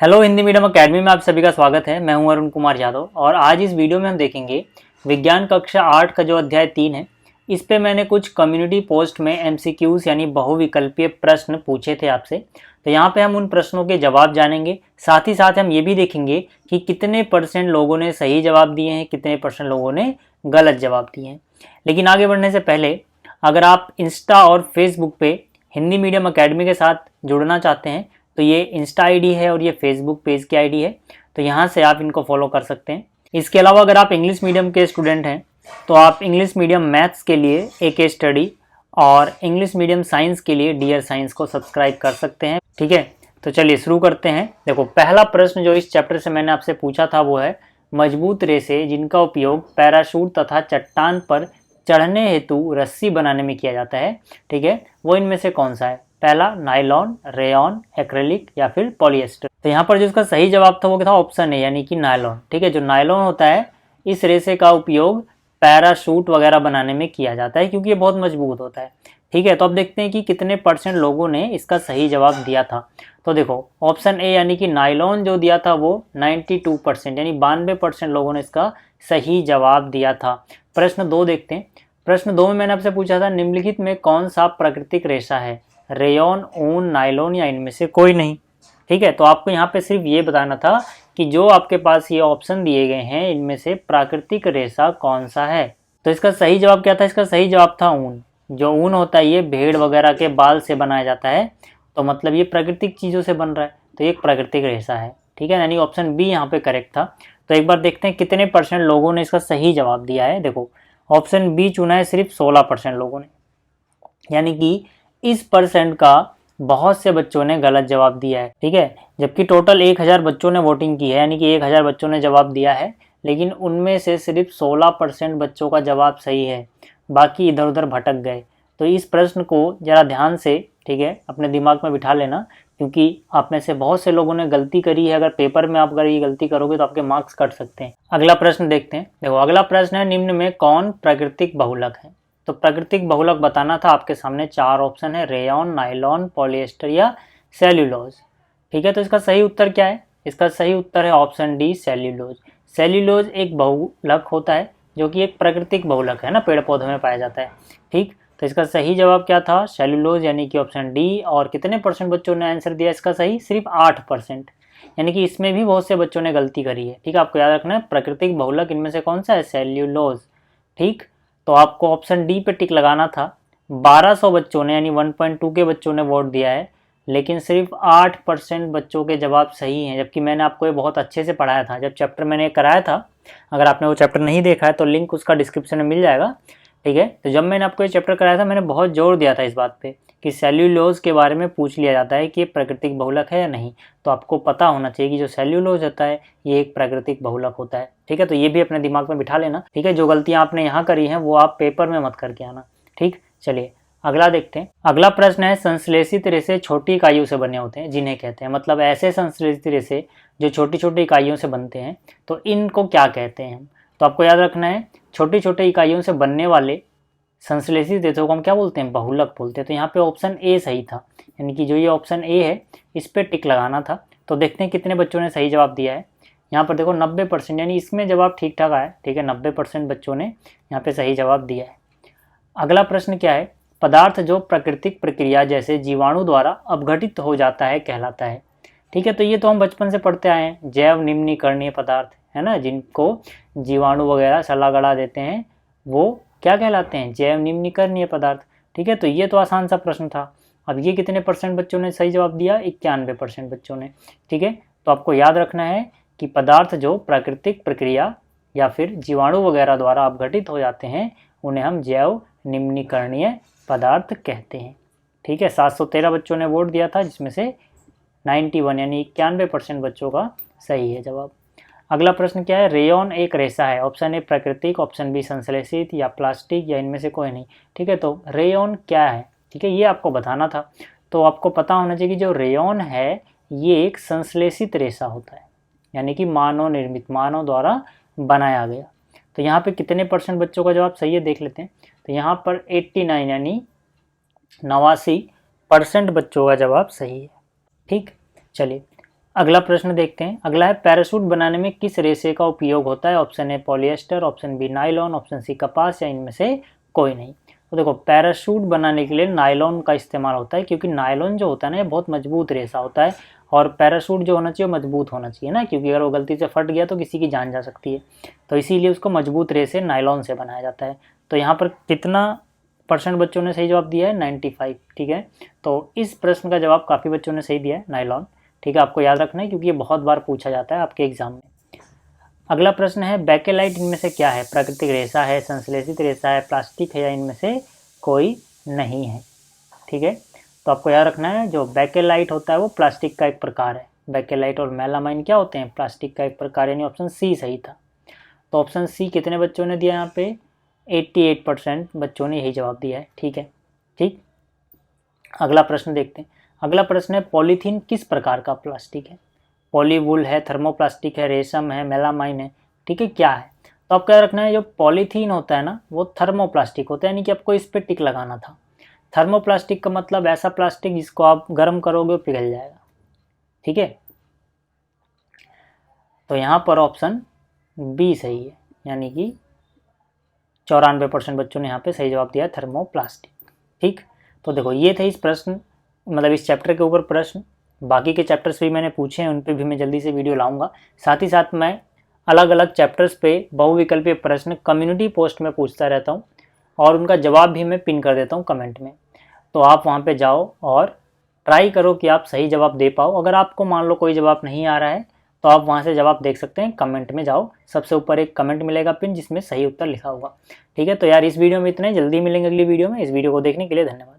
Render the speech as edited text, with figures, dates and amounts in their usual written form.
Hello Hindi medium academy में आप सभी का स्वागत है। मैं हूं अरुण कुमार यादव और आज इस वीडियो में हम देखेंगे विज्ञान कक्षा 8 का जो अध्याय 3 है। इस पे मैंने कुछ कम्युनिटी पोस्ट में एमसीक्यूज यानी बहुविकल्पीय प्रश्न पूछे थे आपसे। तो यहाँ पे हम उन प्रश्नों के जवाब जानेंगे, साथ ही साथ हम ये भी देखेंगे कि कितने % लोगों ने सही जवाब दिए हैं, कितने % लोगों ने गलत जवाब दिए हैं। लेकिन आगे बढ़ने से पहले अगर आप इंस्टा और फेसबुक पे हिंदी मीडियम एकेडमी के साथ जुड़ना चाहते हैं तो ये इंस्टा आईडी है और ये फेसबुक पेज की आईडी है, तो यहाँ से आप इनको फॉलो कर सकते हैं। इसके अलावा अगर आप इंग्लिश मीडियम के स्टूडेंट हैं तो आप इंग्लिश मीडियम मैथ्स के लिए AK स्टडी और इंग्लिश मीडियम साइंस के लिए डियर साइंस को सब्सक्राइब कर सकते हैं। ठीक है, तो चलिए शुरू करते हैं। देखो, पहला प्रश्न जो इस चैप्टर से मैंने आपसे पूछा था वो है मजबूत रेसे जिनका उपयोग पैराशूट तथा चट्टान पर चढ़ने हेतु रस्सी बनाने में किया जाता है, ठीक है, वो इनमें से कौन सा है? पहला नायलॉन, रेयॉन, एक्रेलिक या फिर पॉलिएस्टर। तो यहाँ पर जो इसका सही जवाब था वो क्या था? ऑप्शन ए यानी कि नायलॉन। ठीक है, जो नायलॉन होता है इस रेसे का उपयोग पैराशूट वगैरह बनाने में किया जाता है क्योंकि ये बहुत मजबूत होता है। ठीक है, तो अब देखते हैं कि कितने % लोगों ने इसका सही जवाब दिया था। तो देखो, ऑप्शन ए यानी कि नायलॉन जो दिया था वो 92% यानी 92% लोगों ने इसका सही जवाब दिया था। प्रश्न 2 देखते हैं। प्रश्न 2 में मैंने आपसे पूछा था निम्नलिखित में कौन सा प्राकृतिक रेशा है? रेयॉन, ऊन, नायलॉन या इनमें से कोई नहीं। ठीक है, तो आपको यहाँ पे सिर्फ ये बताना था कि जो आपके पास ये ऑप्शन दिए गए हैं इनमें से प्राकृतिक रेशा कौन सा है। तो इसका सही जवाब क्या था? इसका सही जवाब था ऊन। जो ऊन होता है ये भेड़ वगैरह के बाल से बनाया जाता है, तो मतलब ये प्राकृतिक चीज़ों से बन रहा है, तो ये एक प्राकृतिक रेशा है। ठीक है, यानी ऑप्शन बी यहाँ पे करेक्ट था। तो एक बार देखते हैं कितने % लोगों ने इसका सही जवाब दिया है। देखो, ऑप्शन बी चुना है सिर्फ 16% लोगों ने, यानी कि इस % का बहुत से बच्चों ने गलत जवाब दिया है। ठीक है, जबकि टोटल 1000 बच्चों ने वोटिंग की है, यानी कि 1000 बच्चों ने जवाब दिया है, लेकिन उनमें से सिर्फ 16% बच्चों का जवाब सही है, बाकी इधर उधर भटक गए। तो इस प्रश्न को ज़रा ध्यान से, ठीक है, अपने दिमाग में बिठा लेना, क्योंकि आप में से बहुत से लोगों ने गलती करी है। अगर पेपर में आप अगर ये गलती करोगे तो आपके मार्क्स कट सकते हैं। अगला प्रश्न देखते हैं। देखो, अगला प्रश्न है निम्न में कौन प्राकृतिक बहुलक है? तो प्राकृतिक बहुलक बताना था, आपके सामने 4 ऑप्शन है, रेयॉन, नायलॉन, पॉलिएस्टर या सेल्यूलोज। ठीक है, तो इसका सही उत्तर क्या है? इसका सही उत्तर है ऑप्शन डी, सेल्यूलोज। सेल्यूलोज एक बहुलक होता है जो कि एक प्राकृतिक बहुलक है ना, पेड़ पौधों में पाया जाता है। ठीक, तो इसका सही जवाब क्या था? सेल्यूलोज, यानी कि ऑप्शन डी। और कितने % बच्चों ने आंसर दिया इसका सही? सिर्फ 8%, यानी कि इसमें भी बहुत से बच्चों ने गलती करी है। ठीक है, आपको याद रखना है प्राकृतिक बहुलक इनमें से कौन सा है? सेल्यूलोज। ठीक, तो आपको ऑप्शन डी पे टिक लगाना था। 1200 बच्चों ने यानी 1.2 के बच्चों ने वोट दिया है, लेकिन सिर्फ 8% बच्चों के जवाब सही हैं, जबकि मैंने आपको ये बहुत अच्छे से पढ़ाया था जब चैप्टर मैंने कराया था। अगर आपने वो चैप्टर नहीं देखा है तो लिंक उसका डिस्क्रिप्शन में मिल जाएगा। ठीक है, तो जब मैंने आपको ये चैप्टर कराया था मैंने बहुत जोर दिया था इस बात पे कि सेल्यूलोज के बारे में पूछ लिया जाता है कि ये प्राकृतिक बहुलक है या नहीं, तो आपको पता होना चाहिए कि जो सेल्यूलोज होता है ये एक प्राकृतिक बहुलक होता है। ठीक है, तो ये भी अपने दिमाग में बिठा लेना। ठीक है, जो गलतियां आपने यहाँ करी हैं वो आप पेपर में मत करके आना। ठीक, चलिए अगला देखते हैं। अगला प्रश्न है संश्लेषित रेशे छोटी इकाइयों से बने होते हैं जिन्हें कहते हैं, मतलब ऐसे संश्लेषित रेशे जो छोटी छोटी इकाइयों से बनते हैं, तो इनको क्या कहते हैं? तो आपको याद रखना है छोटी छोटी इकाइयों से बनने वाले संश्लेषित रेशों को हम क्या बोलते हैं? बहुलक बोलते हैं। तो यहाँ पे ऑप्शन ए सही था, यानी कि जो ये ऑप्शन ए है इस पे टिक लगाना था। तो देखते हैं कितने बच्चों ने सही जवाब दिया है। यहाँ पर देखो 90%, यानी इसमें जवाब ठीक ठाक आया। ठीक है, 90% बच्चों ने यहाँ पे सही जवाब दिया है। अगला प्रश्न क्या है? पदार्थ जो प्राकृतिक प्रक्रिया जैसे जीवाणु द्वारा अपघटित हो जाता है कहलाता है। ठीक है, तो ये तो हम बचपन से पढ़ते आए हैं, जैव निम्नीकरणीय पदार्थ है ना, जिनको जीवाणु वगैरह सला गड़ा देते हैं, वो क्या कहलाते हैं? जैव निम्नीकरणीय पदार्थ। ठीक है, तो ये तो आसान सा प्रश्न था। अब ये कितने % बच्चों ने सही जवाब दिया? 91% बच्चों ने। ठीक है, तो आपको याद रखना है कि पदार्थ जो प्राकृतिक प्रक्रिया या फिर जीवाणु वगैरह द्वारा अपघटित हो जाते हैं उन्हें हम जैव निम्नीकरणीय पदार्थ कहते हैं। ठीक है, 713 बच्चों ने वोट दिया था जिसमें से 91 यानी 91% बच्चों का सही है जवाब। अगला प्रश्न क्या है? रेयॉन एक रेशा है। ऑप्शन ए प्राकृतिक, ऑप्शन बी संश्लेषित या प्लास्टिक या इनमें से कोई नहीं। ठीक है, तो रेयॉन क्या है? ठीक है, ये आपको बताना था। तो आपको पता होना चाहिए कि जो रेयॉन है ये एक संश्लेषित रेशा होता है, यानी कि मानव निर्मित, मानव द्वारा बनाया गया। तो यहाँ पे कितने % बच्चों का जवाब सही है देख लेते हैं। तो यहाँ पर 89 यानी 89% बच्चों का जवाब सही है। ठीक, चलिए अगला प्रश्न देखते हैं। अगला है पैराशूट बनाने में किस रेशे का उपयोग होता है? Option A polyester, option B nylon, option C कपास, या इनमें से कोई नहीं। तो देखो पैराशूट बनाने के लिए नायलॉन का इस्तेमाल होता है, क्योंकि नायलॉन जो होता है ना ये बहुत मजबूत रेशा होता है, और पैराशूट जो होना चाहिए मजबूत होना चाहिए ना, क्योंकि अगर वो गलती से फट गया तो किसी की जान जा सकती है। तो इसीलिए उसको मजबूत रेशे नायलॉन से बनाया जाता है। तो यहाँ पर कितना % बच्चों ने सही जवाब दिया है? 95। ठीक है, तो इस प्रश्न का जवाब काफ़ी बच्चों ने सही दिया है, नायलॉन। ठीक है, आपको याद रखना है क्योंकि ये बहुत बार पूछा जाता है आपके एग्जाम में। अगला प्रश्न है बेकेलाइट इनमें से क्या है? प्राकृतिक रेशा है, संश्लेषित रेशा है, प्लास्टिक है, या इनमें से कोई नहीं है? ठीक है, तो आपको याद रखना है जो बेकेलाइट होता है वो प्लास्टिक का एक प्रकार है। बेकेलाइट और मेलामाइन क्या होते हैं? प्लास्टिक का एक प्रकार, यानी ऑप्शन सी सही था। तो ऑप्शन सी कितने बच्चों ने दिया यहाँ पे? 88% बच्चों ने यही जवाब दिया है। ठीक है, ठीक। अगला प्रश्न देखते हैं। अगला प्रश्न है पॉलीथीन किस प्रकार का प्लास्टिक है? पॉलीवुल है, थर्मोप्लास्टिक है, रेशम है, मेलामाइन है। ठीक है, क्या है? तो आपको याद रखना है जो पॉलीथीन होता है ना वो थर्मोप्लास्टिक होता है, यानी कि आपको इस पे टिक लगाना था। थर्मोप्लास्टिक का मतलब ऐसा प्लास्टिक जिसको आप गर्म करोगे पिघल जाएगा। ठीक है, तो यहाँ पर ऑप्शन बी सही है, यानी कि 94% बच्चों ने यहाँ पे सही जवाब दिया थर्मोप्लास्टिक। ठीक, तो देखो ये थे इस प्रश्न मतलब इस चैप्टर के ऊपर प्रश्न। बाकी के चैप्टर्स भी मैंने पूछे हैं, उन पे भी मैं जल्दी से वीडियो लाऊंगा। साथ ही साथ मैं अलग अलग चैप्टर्स पे बहुविकल्पीय प्रश्न कम्युनिटी पोस्ट में पूछता रहता हूँ, और उनका जवाब भी मैं पिन कर देता हूँ कमेंट में। तो आप वहाँ पे जाओ और ट्राई करो कि आप सही जवाब दे पाओ। अगर आपको मान लो कोई जवाब नहीं आ रहा है तो आप वहाँ से जवाब देख सकते हैं। कमेंट में जाओ, सबसे ऊपर एक कमेंट मिलेगा पिन जिसमें सही उत्तर लिखा होगा। ठीक है, तो यार इस वीडियो में इतना ही। जल्दी मिलेंगे अगली वीडियो में। इस वीडियो को देखने के लिए धन्यवाद।